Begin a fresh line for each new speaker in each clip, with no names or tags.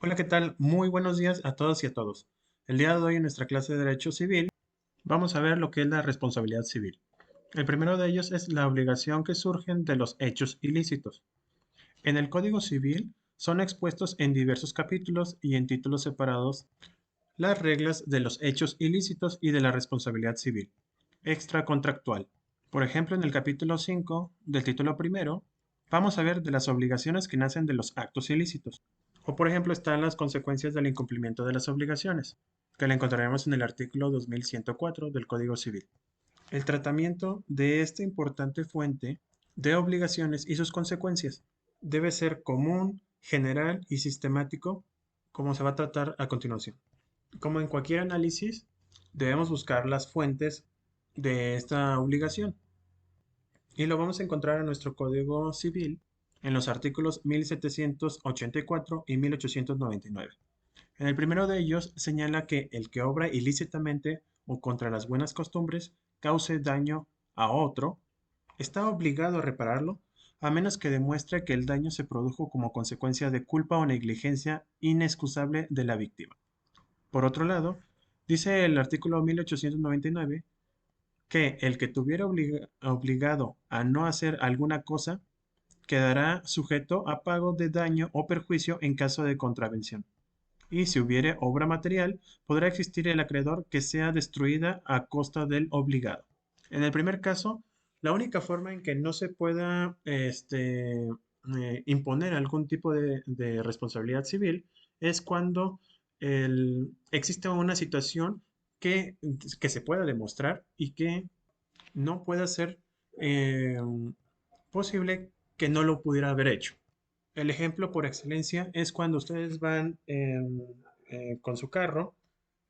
Hola, ¿qué tal? Muy buenos días a todos y a todos. El día de hoy en nuestra clase de Derecho Civil vamos a ver lo que es la responsabilidad civil. El primero de ellos es la obligación que surgen de los hechos ilícitos. En el Código Civil son expuestos en diversos capítulos y en títulos separados las reglas de los hechos ilícitos y de la responsabilidad civil extracontractual. Por ejemplo, en el capítulo 5 del título primero, vamos a ver de las obligaciones que nacen de los actos ilícitos. O por ejemplo, están las consecuencias del incumplimiento de las obligaciones, que la encontraremos en el artículo 2104 del Código Civil. El tratamiento de esta importante fuente de obligaciones y sus consecuencias debe ser común, general y sistemático, como se va a tratar a continuación. Como en cualquier análisis, debemos buscar las fuentes de esta obligación y lo vamos a encontrar en nuestro Código Civil en los artículos 1784 y 1899. En el primero de ellos señala que el que obra ilícitamente o contra las buenas costumbres cause daño a otro, está obligado a repararlo a menos que demuestre que el daño se produjo como consecuencia de culpa o negligencia inexcusable de la víctima. Por otro lado, dice el artículo 1899 que el que tuviera obligado a no hacer alguna cosa quedará sujeto a pago de daño o perjuicio en caso de contravención. Y si hubiere obra material, podrá existir el acreedor que sea destruida a costa del obligado. En el primer caso, la única forma en que no se pueda imponer algún tipo de responsabilidad civil es cuando existe una situación que, que se pueda demostrar y que no pueda ser eh, posible que no lo pudiera haber hecho. El ejemplo por excelencia es cuando ustedes van con su carro.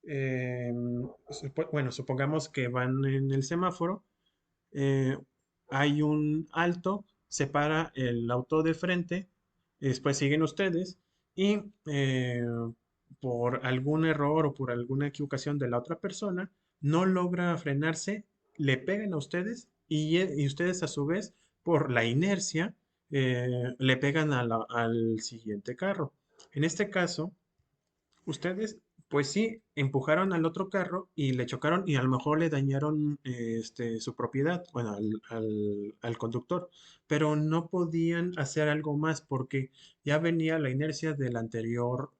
eh, bueno, supongamos que van en el semáforo, eh, hay un alto, se para el auto de frente, después siguen ustedes y por algún error o por alguna equivocación de la otra persona, no logra frenarse, le pegan a ustedes y ustedes a su vez, por la inercia, le pegan al siguiente carro. En este caso, ustedes, pues sí, empujaron al otro carro y le chocaron y a lo mejor le dañaron su propiedad, bueno, al conductor, pero no podían hacer algo más porque ya venía la inercia del anterior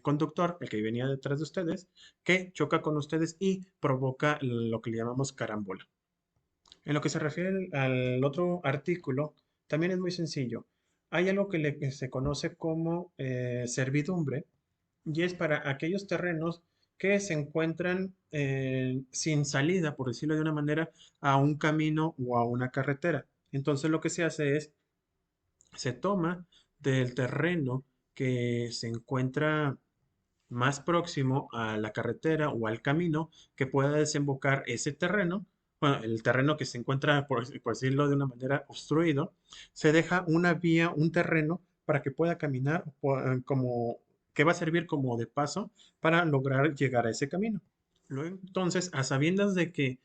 conductor, el que venía detrás de ustedes, que choca con ustedes y provoca lo que le llamamos carambola. En lo que se refiere al otro artículo, también es muy sencillo. Hay algo que se conoce como servidumbre y es para aquellos terrenos que se encuentran sin salida, por decirlo de una manera, a un camino o a una carretera. Entonces lo que se hace es, se toma del terreno que se encuentra más próximo a la carretera o al camino que pueda desembocar ese terreno, bueno, el terreno que se encuentra, por decirlo de una manera, obstruido, se deja una vía, un terreno para que pueda caminar como que va a servir como de paso para lograr llegar a ese camino. Luego, entonces, a sabiendas de que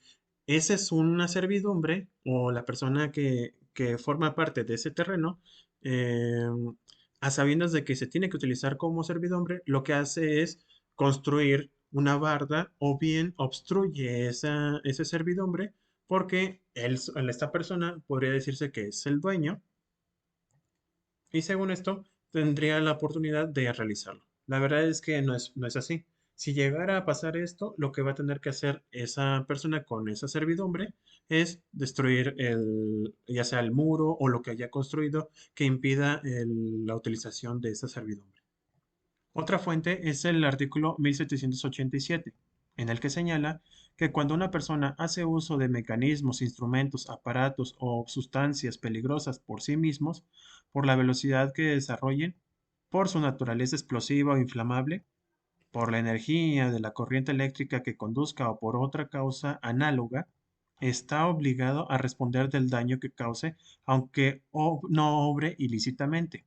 esa es una servidumbre o la persona que forma parte de ese terreno, eh, a sabiendas de que se tiene que utilizar como servidumbre, lo que hace es construir una barda o bien obstruye esa servidumbre porque esta persona podría decirse que es el dueño y según esto tendría la oportunidad de realizarlo. La verdad es que no es así. Si llegara a pasar esto, lo que va a tener que hacer esa persona con esa servidumbre es destruir ya sea el muro o lo que haya construido que impida la utilización de esa servidumbre. Otra fuente es el artículo 1787, en el que señala que cuando una persona hace uso de mecanismos, instrumentos, aparatos o sustancias peligrosas por sí mismos, por la velocidad que desarrollen, por su naturaleza explosiva o inflamable, por la energía de la corriente eléctrica que conduzca o por otra causa análoga, está obligado a responder del daño que cause, aunque no obre ilícitamente,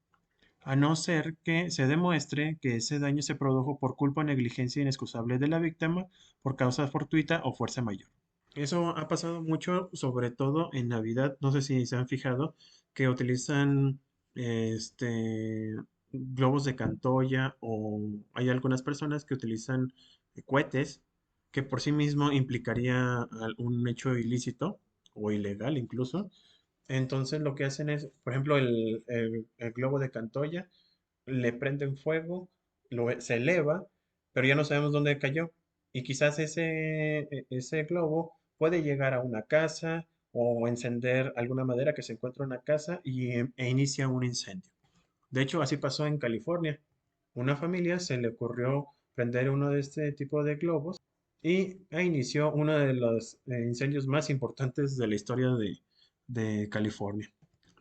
a no ser que se demuestre que ese daño se produjo por culpa o negligencia inexcusable de la víctima, por causa fortuita o fuerza mayor. Eso ha pasado mucho, sobre todo en Navidad. No sé si se han fijado que utilizan este, globos de Cantoya o hay algunas personas que utilizan cohetes que por sí mismo implicaría un hecho ilícito o ilegal incluso. Entonces lo que hacen es, por ejemplo, el globo de Cantoya, le prenden fuego, se eleva, pero ya no sabemos dónde cayó. Y quizás ese globo puede llegar a una casa o encender alguna madera que se encuentra en una casa e inicia un incendio. De hecho, así pasó en California. Una familia se le ocurrió prender uno de este tipo de globos e inició uno de los incendios más importantes de la historia de California.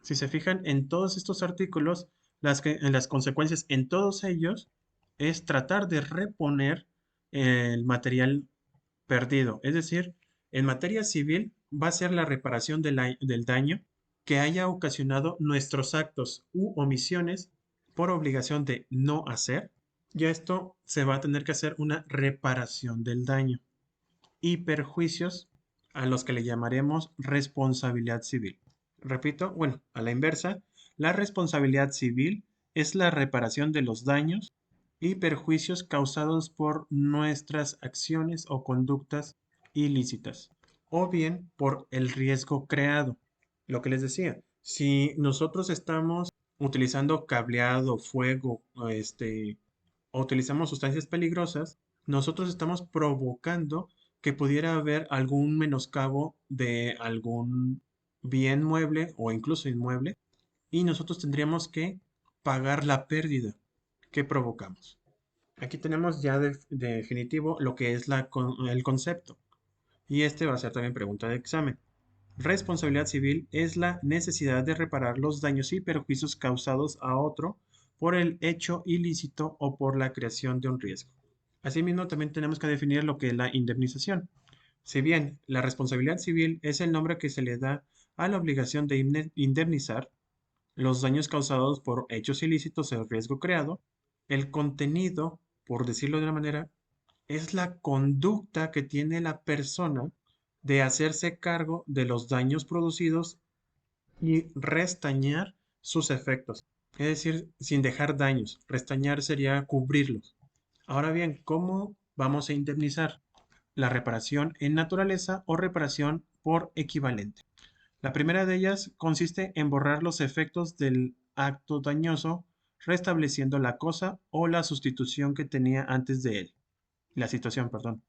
Si se fijan en todos estos artículos, en las consecuencias en todos ellos es tratar de reponer el material perdido. Es decir, en materia civil va a ser la reparación del daño que haya ocasionado nuestros actos u omisiones por obligación de no hacer. Ya esto se va a tener que hacer una reparación del daño y perjuicios a los que le llamaremos responsabilidad civil. Repito, bueno, a la inversa, la responsabilidad civil es la reparación de los daños y perjuicios causados por nuestras acciones o conductas ilícitas, o bien por el riesgo creado. Lo que les decía, si nosotros estamos utilizando cableado, fuego, o utilizamos sustancias peligrosas, nosotros estamos provocando que pudiera haber algún menoscabo de algún bien mueble o incluso inmueble y nosotros tendríamos que pagar la pérdida que provocamos. Aquí tenemos ya definitivo lo que es el concepto y este va a ser también pregunta de examen. Responsabilidad civil es la necesidad de reparar los daños y perjuicios causados a otro por el hecho ilícito o por la creación de un riesgo. Asimismo, también tenemos que definir lo que es la indemnización. Si bien la responsabilidad civil es el nombre que se le da a la obligación de indemnizar los daños causados por hechos ilícitos o riesgo creado, el contenido, por decirlo de una manera, es la conducta que tiene la persona de hacerse cargo de los daños producidos y restañar sus efectos. Es decir, sin dejar daños. Restañar sería cubrirlos. Ahora bien, ¿cómo vamos a indemnizar? La reparación en naturaleza o reparación por equivalente. La primera de ellas consiste en borrar los efectos del acto dañoso, restableciendo la cosa o la sustitución que tenía antes de él. La situación, perdón.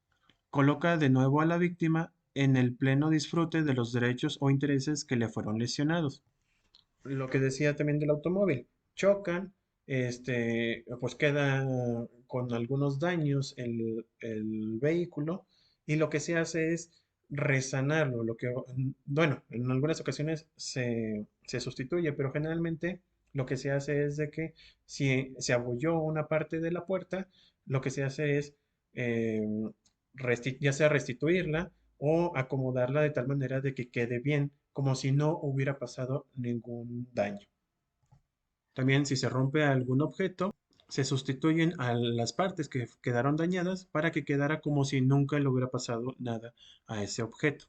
Coloca de nuevo a la víctima en el pleno disfrute de los derechos o intereses que le fueron lesionados. Lo que decía también del automóvil, chocan, pues queda con algunos daños el vehículo y lo que se hace es resanarlo, bueno, en algunas ocasiones se sustituye, pero generalmente lo que se hace es de que si se abolló una parte de la puerta, lo que se hace es eh, ya sea restituirla o acomodarla de tal manera de que quede bien, como si no hubiera pasado ningún daño. También si se rompe algún objeto, se sustituyen a las partes que quedaron dañadas para que quedara como si nunca le hubiera pasado nada a ese objeto.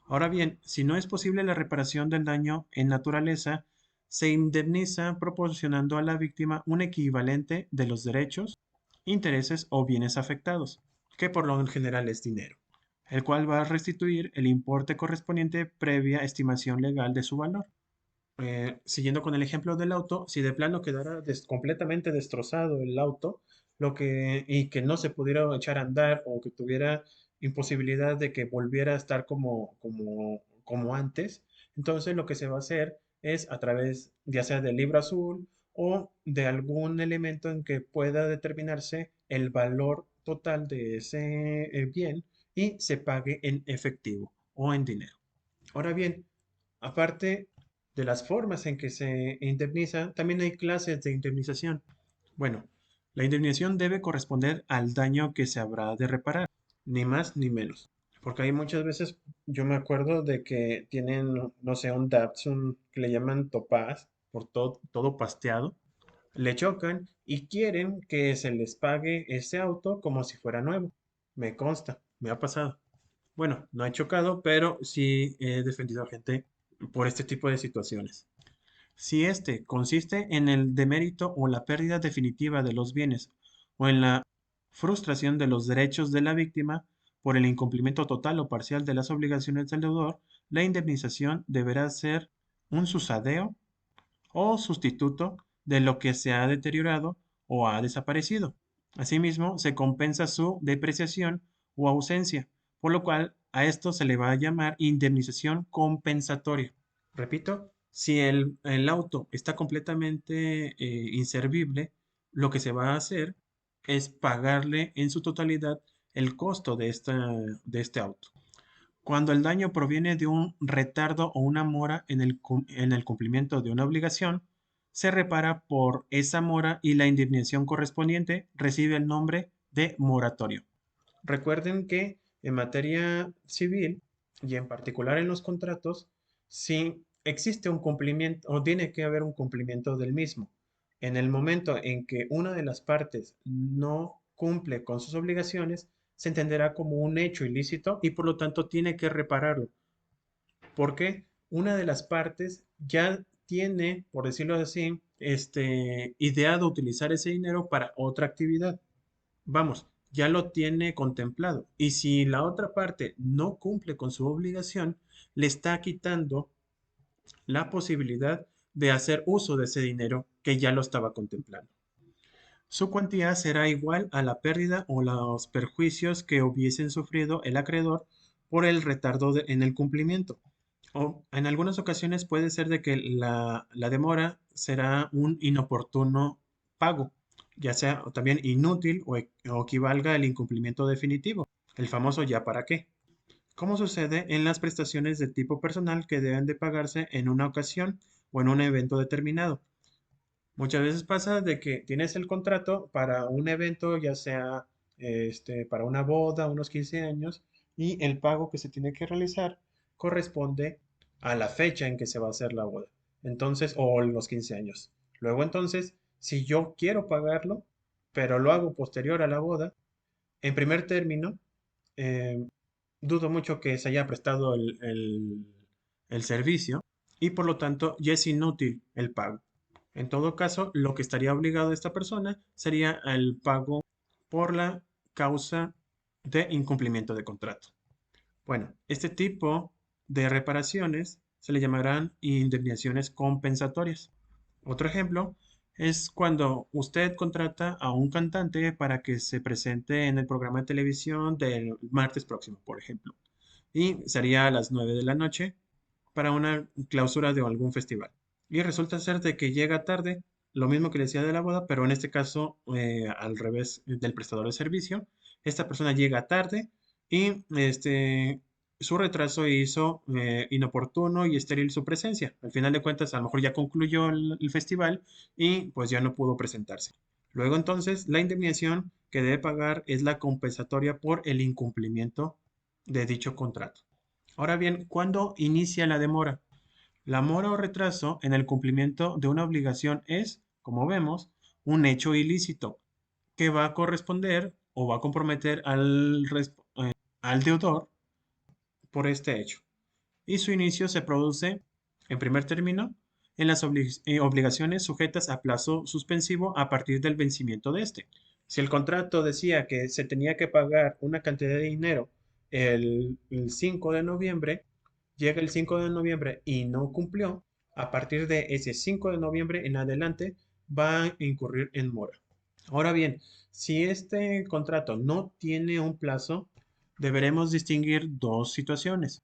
Ahora bien, si no es posible la reparación del daño en naturaleza, se indemniza proporcionando a la víctima un equivalente de los derechos, intereses o bienes afectados, que por lo general es dinero, el cual va a restituir el importe correspondiente previa estimación legal de su valor. Siguiendo con el ejemplo del auto, si de plano quedara completamente destrozado el auto, y que no se pudiera echar a andar o que tuviera imposibilidad de que volviera a estar como antes, entonces lo que se va a hacer es a través ya sea del libro azul o de algún elemento en que pueda determinarse el valor total de ese bien y se pague en efectivo o en dinero. Ahora bien, aparte de las formas en que se indemniza, también hay clases de indemnización. Bueno, la indemnización debe corresponder al daño que se habrá de reparar, ni más ni menos. Porque hay muchas veces, yo me acuerdo de que tienen, no sé, un Datsun que le llaman Topaz, por todo pasteado, le chocan y quieren que se les pague ese auto como si fuera nuevo. Me consta, me ha pasado. Bueno, no he chocado, pero sí he defendido a gente por este tipo de situaciones. Si este consiste en el demérito o la pérdida definitiva de los bienes o en la frustración de los derechos de la víctima por el incumplimiento total o parcial de las obligaciones del deudor, la indemnización deberá ser un susadeo o sustituto de lo que se ha deteriorado o ha desaparecido. Asimismo, se compensa su depreciación o ausencia, por lo cual a esto se le va a llamar indemnización compensatoria. Repito, si el auto está completamente inservible, lo que se va a hacer es pagarle en su totalidad el costo de este auto. Cuando el daño proviene de un retardo o una mora en el cumplimiento de una obligación, se repara por esa mora y la indemnización correspondiente recibe el nombre de moratorio. Recuerden que en materia civil y en particular en los contratos, si existe un cumplimiento o tiene que haber un cumplimiento del mismo, en el momento en que una de las partes no cumple con sus obligaciones, se entenderá como un hecho ilícito y por lo tanto tiene que repararlo. Porque una de las partes ya tiene, por decirlo así, ideado utilizar ese dinero para otra actividad. Vamos, ya lo tiene contemplado. Y si la otra parte no cumple con su obligación, le está quitando la posibilidad de hacer uso de ese dinero que ya lo estaba contemplando. Su cuantía será igual a la pérdida o los perjuicios que hubiesen sufrido el acreedor por el retardo en el cumplimiento. O en algunas ocasiones puede ser de que la demora será un inoportuno pago, ya sea también inútil o equivalga al incumplimiento definitivo, el famoso ya para qué. Como sucede en las prestaciones de tipo personal que deben de pagarse en una ocasión o en un evento determinado. Muchas veces pasa de que tienes el contrato para un evento, ya sea para una boda, unos 15 años, y el pago que se tiene que realizar corresponde a la fecha en que se va a hacer la boda. Entonces, o los 15 años. Luego, entonces, si yo quiero pagarlo, pero lo hago posterior a la boda, en primer término, eh, dudo mucho que se haya prestado el servicio y por lo tanto ya es inútil el pago. En todo caso, lo que estaría obligado esta persona sería el pago por la causa de incumplimiento de contrato. Bueno, este tipo de reparaciones se le llamarán indemnizaciones compensatorias. Otro ejemplo es cuando usted contrata a un cantante para que se presente en el programa de televisión del martes próximo, por ejemplo, y sería a las 9 de la noche para una clausura de algún festival. Y resulta ser de que llega tarde, lo mismo que le decía de la boda, pero en este caso al revés del prestador de servicio. Esta persona llega tarde y su retraso hizo inoportuno y estéril su presencia. Al final de cuentas, a lo mejor ya concluyó el festival y pues ya no pudo presentarse. Luego entonces, la indemnización que debe pagar es la compensatoria por el incumplimiento de dicho contrato. Ahora bien, ¿cuándo inicia la demora? La mora o retraso en el cumplimiento de una obligación es, como vemos, un hecho ilícito que va a corresponder o va a comprometer al deudor por este hecho. Y su inicio se produce, en primer término, en las obligaciones sujetas a plazo suspensivo a partir del vencimiento de este. Si el contrato decía que se tenía que pagar una cantidad de dinero el 5 de noviembre, llega el 5 de noviembre y no cumplió, a partir de ese 5 de noviembre en adelante va a incurrir en mora. Ahora bien, si este contrato no tiene un plazo, deberemos distinguir dos situaciones.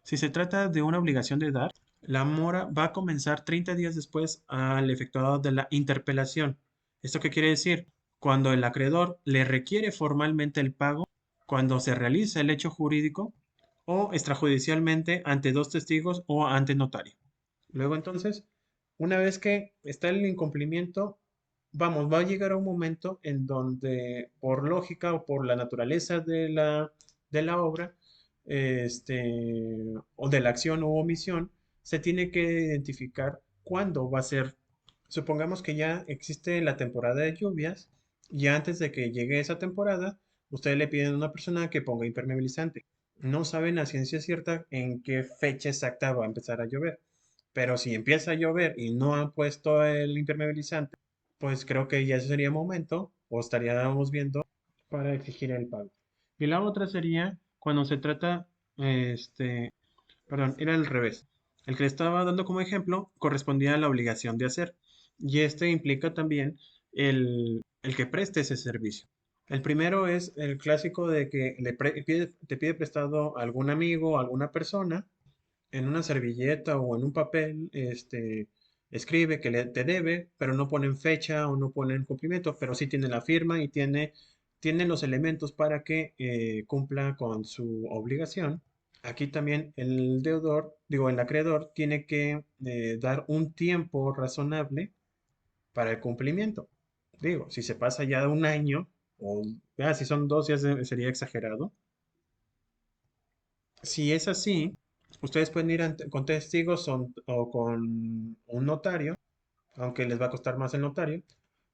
Si se trata de una obligación de dar, la mora va a comenzar 30 días después al efectuado de la interpelación. ¿Esto qué quiere decir? Cuando el acreedor le requiere formalmente el pago, cuando se realiza el hecho jurídico o extrajudicialmente ante dos testigos o ante notario. Luego entonces, una vez que está el incumplimiento, vamos, va a llegar a un momento en donde por lógica o por la naturaleza de la obra, o de la acción u omisión, se tiene que identificar cuándo va a ser. Supongamos que ya existe la temporada de lluvias y antes de que llegue esa temporada, ustedes le piden a una persona que ponga impermeabilizante. No saben a ciencia cierta en qué fecha exacta va a empezar a llover. Pero si empieza a llover y no han puesto el impermeabilizante, pues creo que ya ese sería momento, o estaríamos viendo para exigir el pago. Y la otra sería cuando se trata, perdón, era al revés. El que le estaba dando como ejemplo correspondía a la obligación de hacer. Y este implica también el que preste ese servicio. El primero es el clásico de que te pide prestado a algún amigo, a alguna persona, en una servilleta o en un papel, escribe que te debe, pero no ponen fecha o no ponen cumplimiento, pero sí tiene la firma y tiene los elementos para que cumpla con su obligación. Aquí también el deudor, digo, el acreedor tiene que dar un tiempo razonable para el cumplimiento. Digo, si se pasa ya de un año, o si son dos, ya sería exagerado. Si es así, ustedes pueden ir con testigos o con un notario, aunque les va a costar más el notario,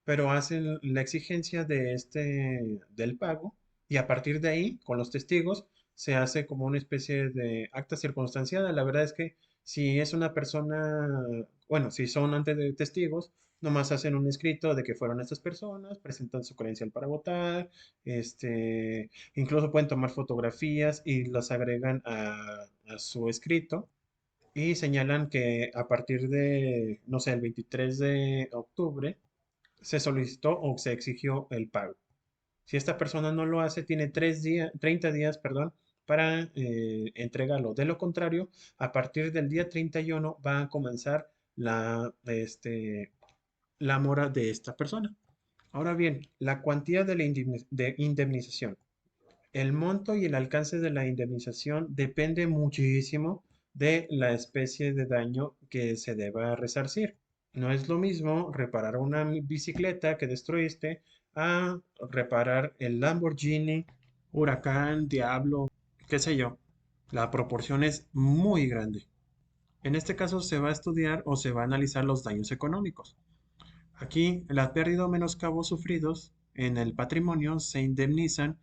pero hacen la exigencia del pago y a partir de ahí, con los testigos, se hace como una especie de acta circunstanciada. La verdad es que si es una persona, bueno, si son antes de testigos, nomás hacen un escrito de que fueron estas personas, presentan su credencial para votar, incluso pueden tomar fotografías y las agregan a su escrito y señalan que a partir de, no sé, el 23 de octubre se solicitó o se exigió el pago. Si esta persona no lo hace, tiene 30 días, perdón, para entregarlo. De lo contrario, a partir del día 31 va a comenzar la mora de esta persona. Ahora bien, la cuantía de la de indemnización. El monto y el alcance de la indemnización depende muchísimo de la especie de daño que se deba resarcir. No es lo mismo reparar una bicicleta que destruiste a reparar el Lamborghini, Huracán, Diablo, qué sé yo. La proporción es muy grande. En este caso se va a estudiar o se va a analizar los daños económicos. Aquí, la pérdida o menoscabos sufridos en el patrimonio se indemnizan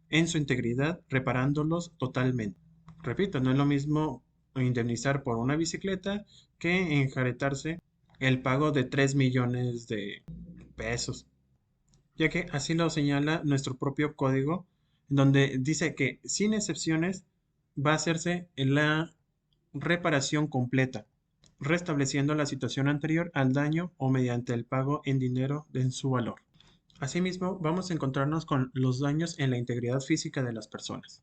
en su integridad reparándolos totalmente. Repito, no es lo mismo indemnizar por una bicicleta que enjaretarse el pago de 3 millones de pesos, ya que así lo señala nuestro propio código, donde dice que sin excepciones va a hacerse la reparación completa, restableciendo la situación anterior al daño o mediante el pago en dinero en su valor. Asimismo, vamos a encontrarnos con los daños en la integridad física de las personas.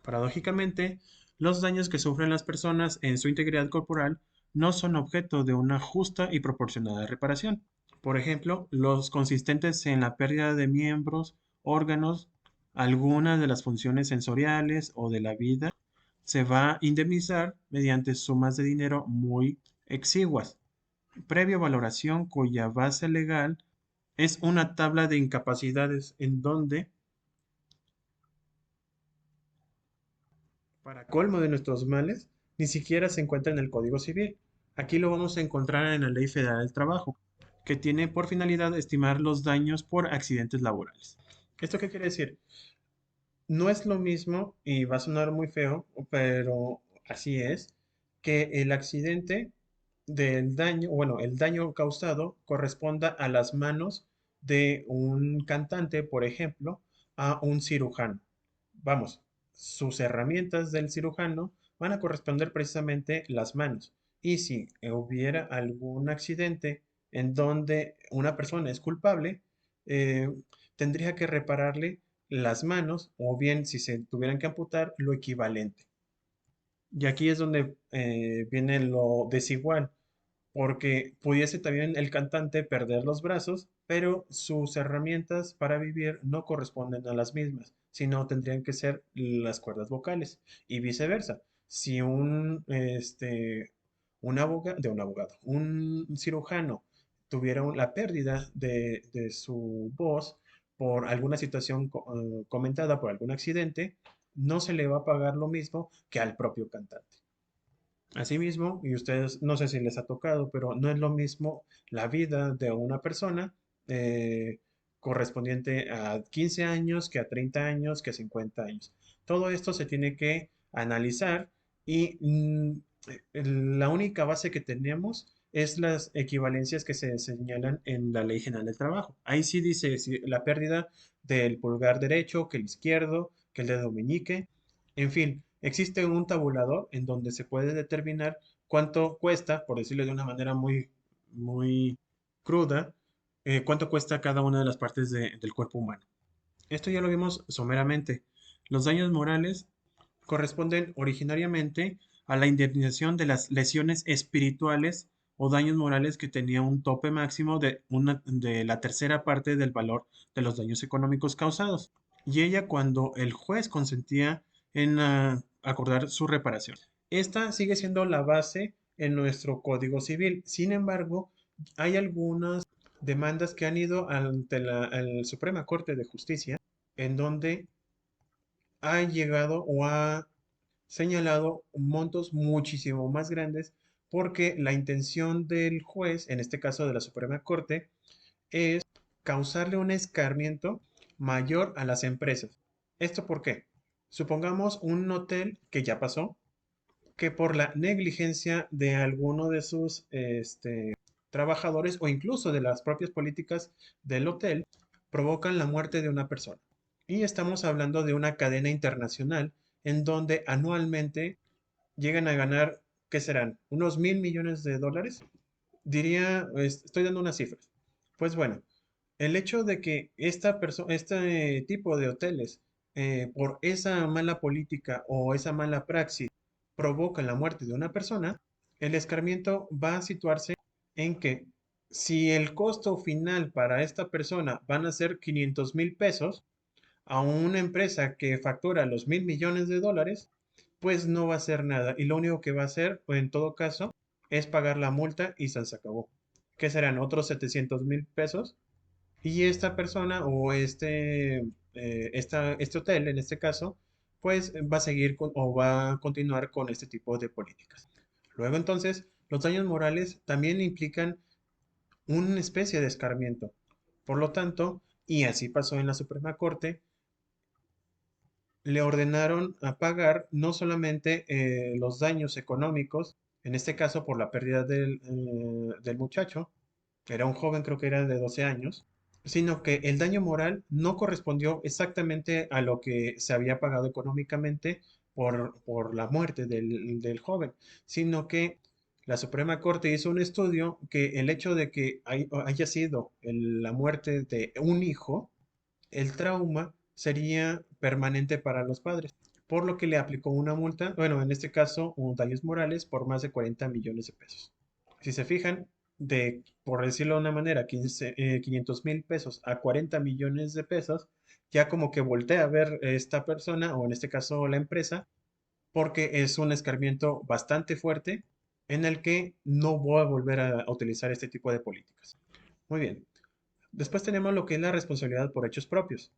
Paradójicamente, los daños que sufren las personas en su integridad corporal no son objeto de una justa y proporcionada reparación. Por ejemplo, los consistentes en la pérdida de miembros, órganos, algunas de las funciones sensoriales o de la vida, se va a indemnizar mediante sumas de dinero muy exiguas, previa valoración cuya base legal es una tabla de incapacidades en donde, para colmo de nuestros males, ni siquiera se encuentra en el Código Civil. Aquí lo vamos a encontrar en la Ley Federal del Trabajo, que tiene por finalidad estimar los daños por accidentes laborales. ¿Esto qué quiere decir? No es lo mismo, y va a sonar muy feo, pero así es, que el accidente del daño, bueno, el daño causado corresponda a las manos de un cantante, por ejemplo, a un cirujano. Vamos, sus herramientas del cirujano van a corresponder precisamente las manos. Y si hubiera algún accidente en donde una persona es culpable, eh, tendría que repararle las manos o bien si se tuvieran que amputar, lo equivalente. Y aquí es donde viene lo desigual, porque pudiese también el cantante perder los brazos, pero sus herramientas para vivir no corresponden a las mismas, sino tendrían que ser las cuerdas vocales y viceversa. Si un abogado, un cirujano tuviera la pérdida de su voz por alguna situación comentada, por algún accidente, no se le va a pagar lo mismo que al propio cantante. Asimismo, y ustedes no sé si les ha tocado, pero no es lo mismo la vida de una persona eh, correspondiente a 15 años que a 30 años que a 50 años. Todo esto se tiene que analizar y La única base que tenemos es las equivalencias que se señalan en la Ley General del Trabajo. Ahí sí dice si la pérdida del pulgar derecho, que el izquierdo, que el dedo meñique. En fin, existe un tabulador en donde se puede determinar cuánto cuesta, por decirlo de una manera muy cruda, cuánto cuesta cada una de las partes del cuerpo humano. Esto ya lo vimos someramente. Los daños morales corresponden originariamente a la indemnización de las lesiones espirituales o daños morales que tenía un tope máximo de la tercera parte del valor de los daños económicos causados. Y ella cuando el juez consentía en acordar su reparación. Esta sigue siendo la base en nuestro Código Civil. Sin embargo, hay algunas demandas que han ido ante la Suprema Corte de Justicia en donde ha llegado o ha señalado montos muchísimo más grandes porque la intención del juez, en este caso de la Suprema Corte, es causarle un escarmiento mayor a las empresas. ¿Esto por qué? Supongamos un hotel que ya pasó, que por la negligencia de alguno de sus trabajadores o incluso de las propias políticas del hotel, provocan la muerte de una persona. Y estamos hablando de una cadena internacional en donde anualmente llegan a ganar, ¿qué serán? ¿Unos 1.000 millones de dólares? Diría, estoy dando unas cifras. Pues bueno, el hecho de que este tipo de hoteles, por esa mala política o esa mala praxis, provocan la muerte de una persona, el escarmiento va a situarse en que si el costo final para esta persona van a ser 500.000 pesos, a una empresa que factura los 1.000 millones de dólares, pues no va a hacer nada. Y lo único que va a hacer, o en todo caso, es pagar la multa y se acabó. ¿Qué serán? Otros 700.000 pesos. Y esta persona o este hotel, en este caso, pues va a seguir o va a continuar con este tipo de políticas. Luego entonces, los daños morales también implican una especie de escarmiento. Por lo tanto, y así pasó en la Suprema Corte, le ordenaron a pagar no solamente los daños económicos, en este caso por la pérdida del muchacho, que era un joven, creo que era de 12 años, sino que el daño moral no correspondió exactamente a lo que se había pagado económicamente por la muerte del joven, sino que la Suprema Corte hizo un estudio que el hecho de que haya sido la muerte de un hijo, el trauma sería permanente para los padres, por lo que le aplicó una multa, bueno, en este caso, un daños morales por más de 40 millones de pesos. Si se fijan, por decirlo de una manera, 500.000 pesos a 40 millones de pesos, ya como que voltea a ver esta persona, o en este caso la empresa, porque es un escarmiento bastante fuerte en el que no voy a volver a utilizar este tipo de políticas. Muy bien. Después tenemos lo que es la responsabilidad por hechos propios.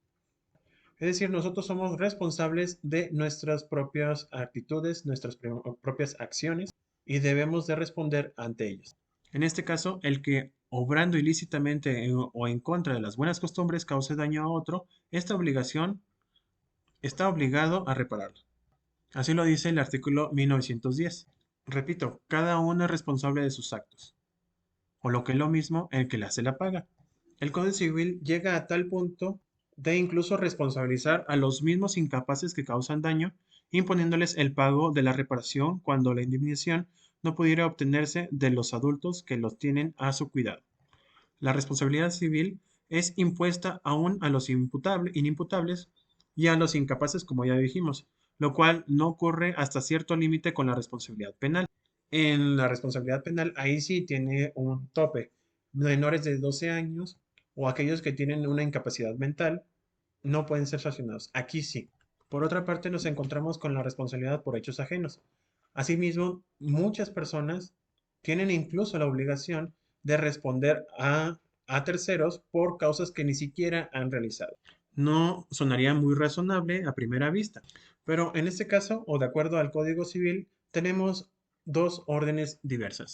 Es decir, nosotros somos responsables de nuestras propias actitudes, nuestras propias acciones y debemos de responder ante ellas. En este caso, el que obrando ilícitamente o en contra de las buenas costumbres cause daño a otro, esta obligación está obligado a repararlo. Así lo dice el artículo 1910. Repito, cada uno es responsable de sus actos, o lo que es lo mismo, el que le hace la paga. El Código Civil llega a tal punto de incluso responsabilizar a los mismos incapaces que causan daño, imponiéndoles el pago de la reparación cuando la indemnización no pudiera obtenerse de los adultos que los tienen a su cuidado. La responsabilidad civil es impuesta aún a los inimputables y a los incapaces, como ya dijimos, lo cual no ocurre hasta cierto límite con la responsabilidad penal. En la responsabilidad penal, ahí sí tiene un tope. Menores de 12 años o aquellos que tienen una incapacidad mental no pueden ser sancionados. Aquí sí. Por otra parte, nos encontramos con la responsabilidad por hechos ajenos. Asimismo, muchas personas tienen incluso la obligación de responder a terceros por causas que ni siquiera han realizado. No sonaría muy razonable a primera vista, pero en este caso, o de acuerdo al Código Civil, tenemos dos órdenes diversas.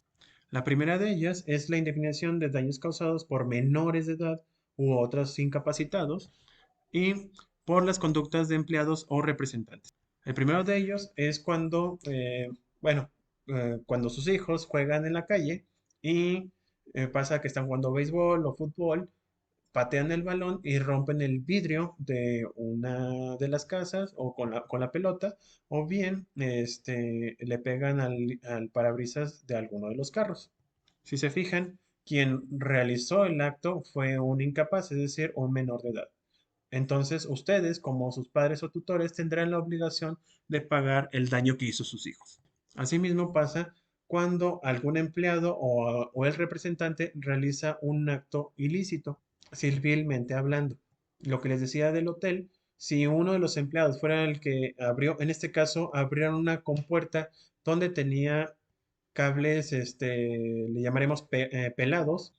La primera de ellas es la indemnización de daños causados por menores de edad u otros incapacitados y por las conductas de empleados o representantes. El primero de ellos es cuando, bueno, cuando sus hijos juegan en la calle y pasa que están jugando béisbol o fútbol, patean el balón y rompen el vidrio de una de las casas o con la pelota, o bien le pegan al parabrisas de alguno de los carros. Si se fijan, quien realizó el acto fue un incapaz, es decir, un menor de edad. Entonces, ustedes, como sus padres o tutores, tendrán la obligación de pagar el daño que hizo sus hijos. Asimismo pasa cuando algún empleado o el representante realiza un acto ilícito, civilmente hablando. Lo que les decía del hotel, si uno de los empleados fuera el que abrió, en este caso, abrieron una compuerta donde tenía cables, le llamaremos pelados.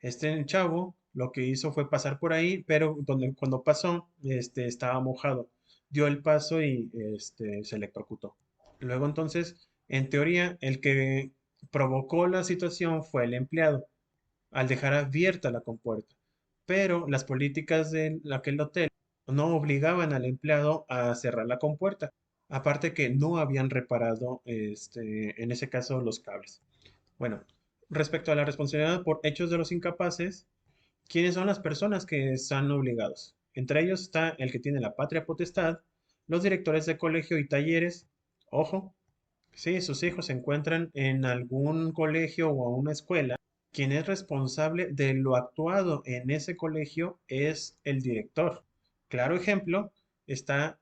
Este chavo lo que hizo fue pasar por ahí, pero cuando pasó, estaba mojado. Dio el paso y se electrocutó. Luego entonces, en teoría, el que provocó la situación fue el empleado al dejar abierta la compuerta. Pero las políticas de aquel hotel no obligaban al empleado a cerrar la compuerta. Aparte que no habían reparado, en ese caso, los cables. Bueno, respecto a la responsabilidad por hechos de los incapaces, ¿quiénes son las personas que están obligados? Entre ellos está el que tiene la patria potestad, los directores de colegio y talleres. Ojo, si sus hijos se encuentran en algún colegio o una escuela, quien es responsable de lo actuado en ese colegio es el director. Claro ejemplo está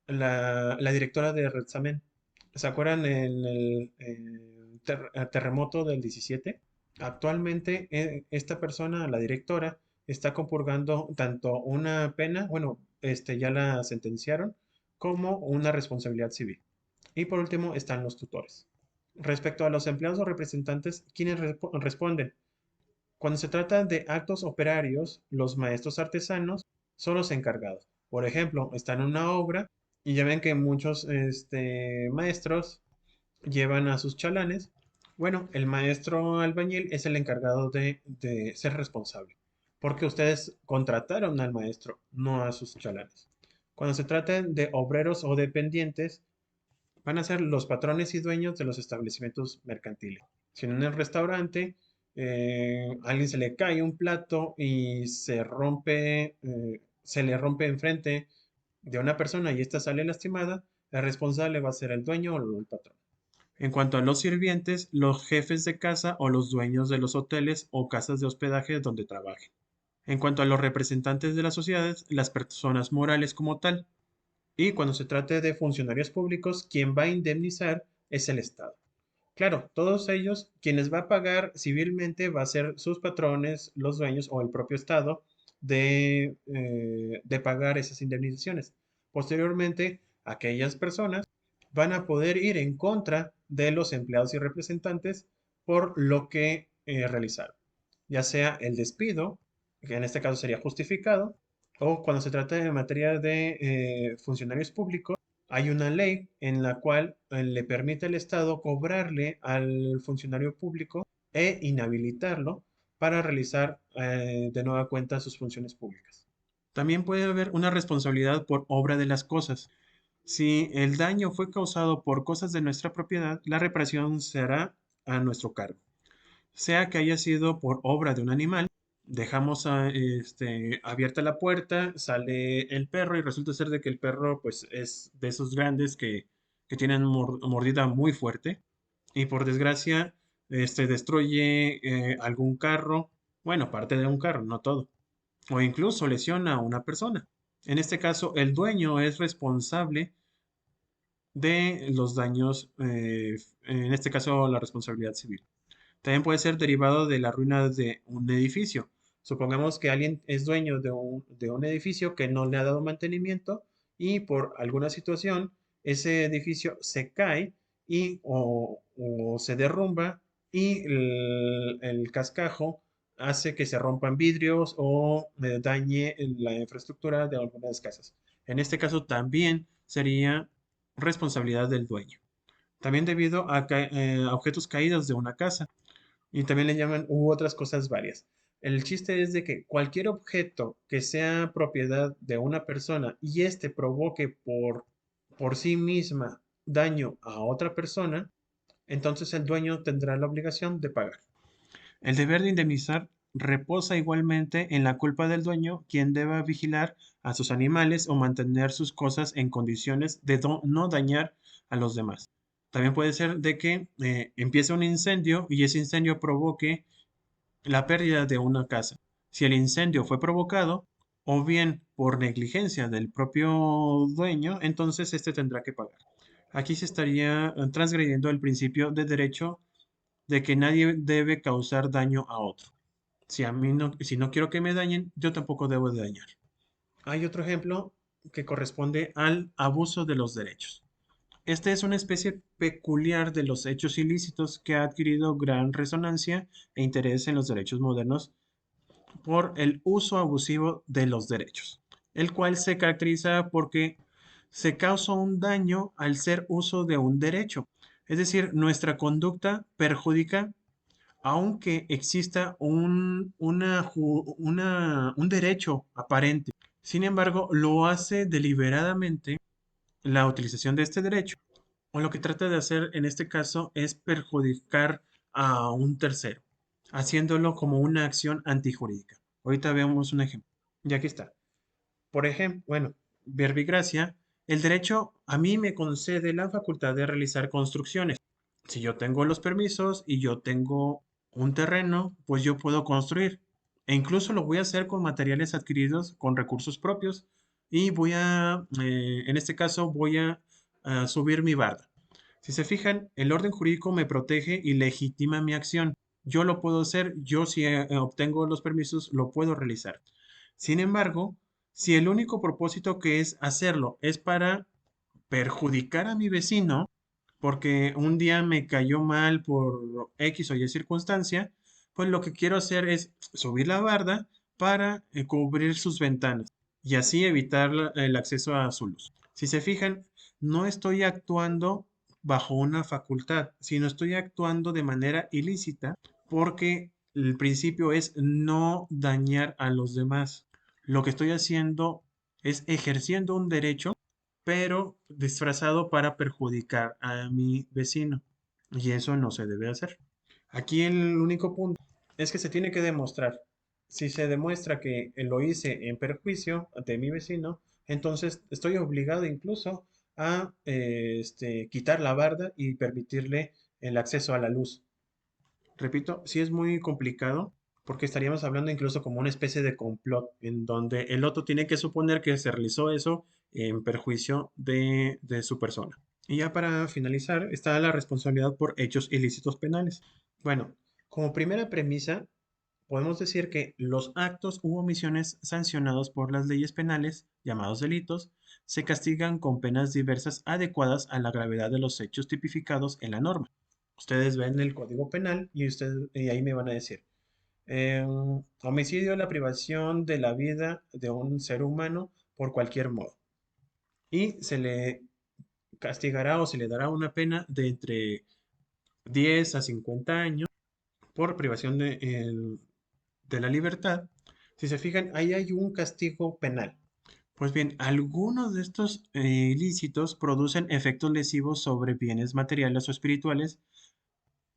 la directora de Retsamen. ¿Se acuerdan en el terremoto del 17? Actualmente esta persona, la directora, está compurgando tanto una pena, bueno, ya la sentenciaron, como una responsabilidad civil. Y por último están los tutores. Respecto a los empleados o representantes, ¿quiénes responden? Cuando se trata de actos operarios, los maestros artesanos son los encargados. Por ejemplo, están en una obra y ya ven que muchos maestros llevan a sus chalanes. Bueno, el maestro albañil es el encargado de ser responsable, porque ustedes contrataron al maestro, no a sus chalanes. Cuando se trata de obreros o dependientes, van a ser los patrones y dueños de los establecimientos mercantiles. Si en el restaurante a alguien se le cae un plato y se le rompe enfrente de una persona y ésta sale lastimada, el responsable va a ser el dueño o el patrón. En cuanto a los sirvientes, los jefes de casa o los dueños de los hoteles o casas de hospedaje donde trabajen. En cuanto a los representantes de las sociedades, las personas morales como tal. Y cuando se trate de funcionarios públicos, quien va a indemnizar es el Estado. Claro, todos ellos, quienes va a pagar civilmente va a ser sus patrones, los dueños o el propio Estado de pagar esas indemnizaciones. Posteriormente, aquellas personas van a poder ir en contra de los empleados y representantes por lo que realizaron, ya sea el despido, que en este caso sería justificado, o cuando se trata de materia de funcionarios públicos, hay una ley en la cual le permite al Estado cobrarle al funcionario público e inhabilitarlo para realizar de nueva cuenta sus funciones públicas. También puede haber una responsabilidad por obra de las cosas. Si el daño fue causado por cosas de nuestra propiedad, la reparación será a nuestro cargo. Sea que haya sido por obra de un animal, dejamos abierta la puerta, sale el perro y resulta ser de que el perro pues es de esos grandes que tienen mordida muy fuerte y por desgracia destruye algún carro, bueno, parte de un carro, no todo, o incluso lesiona a una persona. En este caso, el dueño es responsable de los daños, en este caso la responsabilidad civil. También puede ser derivado de la ruina de un edificio. Supongamos que alguien es dueño de un edificio que no le ha dado mantenimiento y por alguna situación ese edificio se cae o se derrumba y el cascajo hace que se rompan vidrios o dañe la infraestructura de algunas casas. En este caso también sería responsabilidad del dueño. También debido a objetos caídos de una casa. Y también le llaman u otras cosas varias. El chiste es de que cualquier objeto que sea propiedad de una persona y éste provoque por sí misma daño a otra persona, entonces el dueño tendrá la obligación de pagar. El deber de indemnizar reposa igualmente en la culpa del dueño, quien deba vigilar a sus animales o mantener sus cosas en condiciones de no dañar a los demás. También puede ser de que empiece un incendio y ese incendio provoque la pérdida de una casa. Si el incendio fue provocado o bien por negligencia del propio dueño, entonces este tendrá que pagar. Aquí se estaría transgrediendo el principio de derecho de que nadie debe causar daño a otro. Si no quiero que me dañen, yo tampoco debo de dañar. Hay otro ejemplo que corresponde al abuso de los derechos. Esta es una especie peculiar de los hechos ilícitos que ha adquirido gran resonancia e interés en los derechos modernos por el uso abusivo de los derechos, el cual se caracteriza porque se causa un daño al ser uso de un derecho. Es decir, nuestra conducta perjudica aunque exista un derecho aparente. Sin embargo, lo hace deliberadamente la utilización de este derecho, o lo que trata de hacer en este caso es perjudicar a un tercero, haciéndolo como una acción antijurídica. Ahorita veamos un ejemplo. Y aquí está. Por ejemplo, bueno, verbigracia, el derecho a mí me concede la facultad de realizar construcciones. Si yo tengo los permisos y yo tengo un terreno, pues yo puedo construir. E incluso lo voy a hacer con materiales adquiridos, con recursos propios. Y en este caso, a subir mi barda. Si se fijan, el orden jurídico me protege y legitima mi acción. Yo lo puedo hacer, yo si obtengo los permisos, lo puedo realizar. Sin embargo, si el único propósito que es hacerlo es para perjudicar a mi vecino, porque un día me cayó mal por X o Y circunstancia, pues lo que quiero hacer es subir la barda para cubrir sus ventanas y así evitar el acceso a su luz. Si se fijan, no estoy actuando bajo una facultad, sino estoy actuando de manera ilícita porque el principio es no dañar a los demás. Lo que estoy haciendo es ejerciendo un derecho pero disfrazado para perjudicar a mi vecino. Y eso no se debe hacer. Aquí el único punto es que se tiene que demostrar. Si se demuestra que lo hice en perjuicio de mi vecino, entonces estoy obligado incluso a quitar la barda y permitirle el acceso a la luz. Repito, sí es muy complicado porque estaríamos hablando incluso como una especie de complot en donde el otro tiene que suponer que se realizó eso en perjuicio de su persona. Y ya para finalizar está la responsabilidad por hechos ilícitos penales. Bueno, como primera premisa, podemos decir que los actos u omisiones sancionados por las leyes penales, llamados delitos, se castigan con penas diversas adecuadas a la gravedad de los hechos tipificados en la norma. Ustedes ven el Código Penal y ahí me van a decir, homicidio, la privación de la vida de un ser humano por cualquier modo. Y se le castigará o se le dará una pena de entre 10 a 50 años por privación de la libertad. Si se fijan, ahí hay un castigo penal. Pues bien, algunos de estos ilícitos producen efectos lesivos sobre bienes materiales o espirituales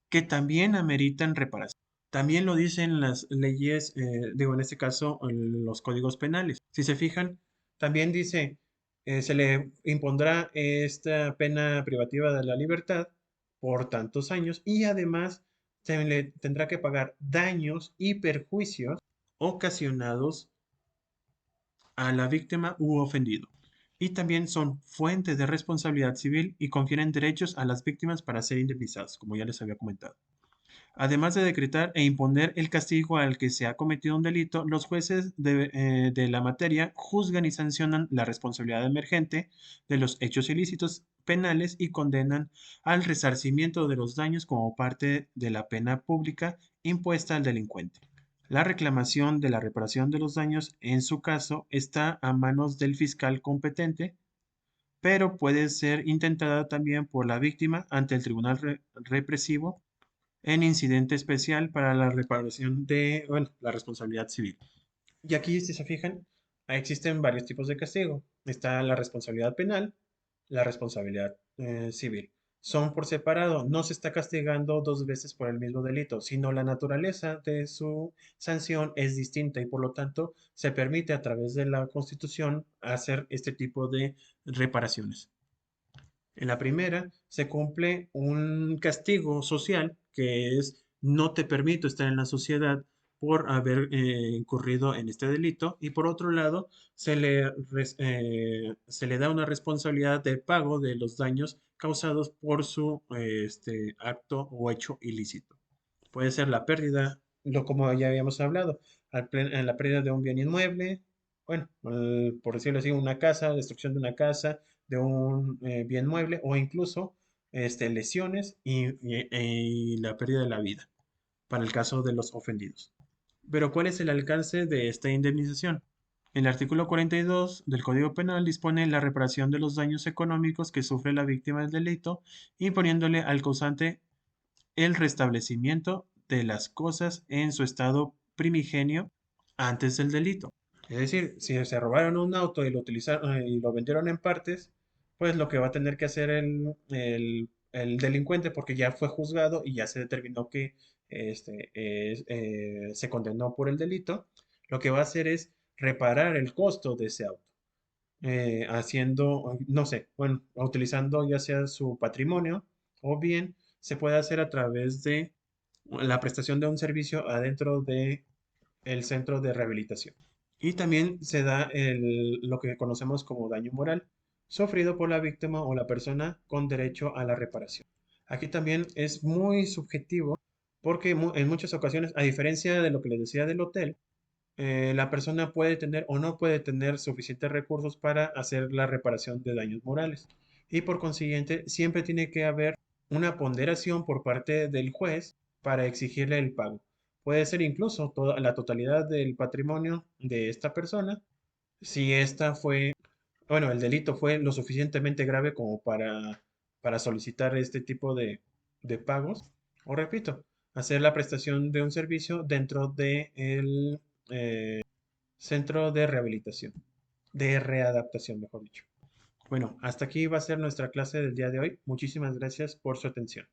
que también ameritan reparación. También lo dicen las leyes, digo, en este caso, los códigos penales. Si se fijan, también dice, se le impondrá esta pena privativa de la libertad por tantos años y además se le tendrá que pagar daños y perjuicios ocasionados a la víctima u ofendido. Y también son fuente de responsabilidad civil y confieren derechos a las víctimas para ser indemnizadas, como ya les había comentado. Además de decretar e imponer el castigo al que se ha cometido un delito, los jueces de la materia juzgan y sancionan la responsabilidad emergente de los hechos ilícitos penales y condenan al resarcimiento de los daños como parte de la pena pública impuesta al delincuente. La reclamación de la reparación de los daños, en su caso, está a manos del fiscal competente, pero puede ser intentada también por la víctima ante el tribunal represivo en incidente especial para la reparación de, bueno, la responsabilidad civil. Y aquí, si se fijan, existen varios tipos de castigo. Está la responsabilidad penal, la responsabilidad civil. son por separado. No se está castigando dos veces por el mismo delito, sino la naturaleza de su sanción es distinta y por lo tanto se permite a través de la Constitución hacer este tipo de reparaciones. En la primera se cumple un castigo social que es no te permito estar en la sociedad por haber incurrido en este delito y por otro lado se le da una responsabilidad de pago de los daños causados por su acto o hecho ilícito. Puede ser la pérdida, lo como ya habíamos hablado, en la pérdida de un bien inmueble, bueno, por decirlo así, una casa, destrucción de una casa, de un bien mueble o incluso lesiones y la pérdida de la vida para el caso de los ofendidos. Pero ¿cuál es el alcance de esta indemnización? El artículo 42 del Código Penal dispone la reparación de los daños económicos que sufre la víctima del delito, imponiéndole al causante el restablecimiento de las cosas en su estado primigenio antes del delito. Es decir, si se robaron un auto y lo utilizaron y lo vendieron en partes, pues lo que va a tener que hacer el delincuente, porque ya fue juzgado y ya se determinó que se condenó por el delito, lo que va a hacer es reparar el costo de ese auto, haciendo, no sé, bueno, utilizando ya sea su patrimonio o bien se puede hacer a través de la prestación de un servicio adentro de el centro de rehabilitación. Y también se da lo que conocemos como daño moral, sufrido por la víctima o la persona con derecho a la reparación. Aquí también es muy subjetivo porque en muchas ocasiones, a diferencia de lo que les decía del hotel, la persona puede tener o no puede tener suficientes recursos para hacer la reparación de daños morales. Y por consiguiente, siempre tiene que haber una ponderación por parte del juez para exigirle el pago. Puede ser incluso toda la totalidad del patrimonio de esta persona, si esta fue, bueno, el delito fue lo suficientemente grave como para solicitar este tipo de pagos. O repito, hacer la prestación de un servicio dentro del centro de rehabilitación, de readaptación, mejor dicho. Bueno, hasta aquí va a ser nuestra clase del día de hoy. Muchísimas gracias por su atención.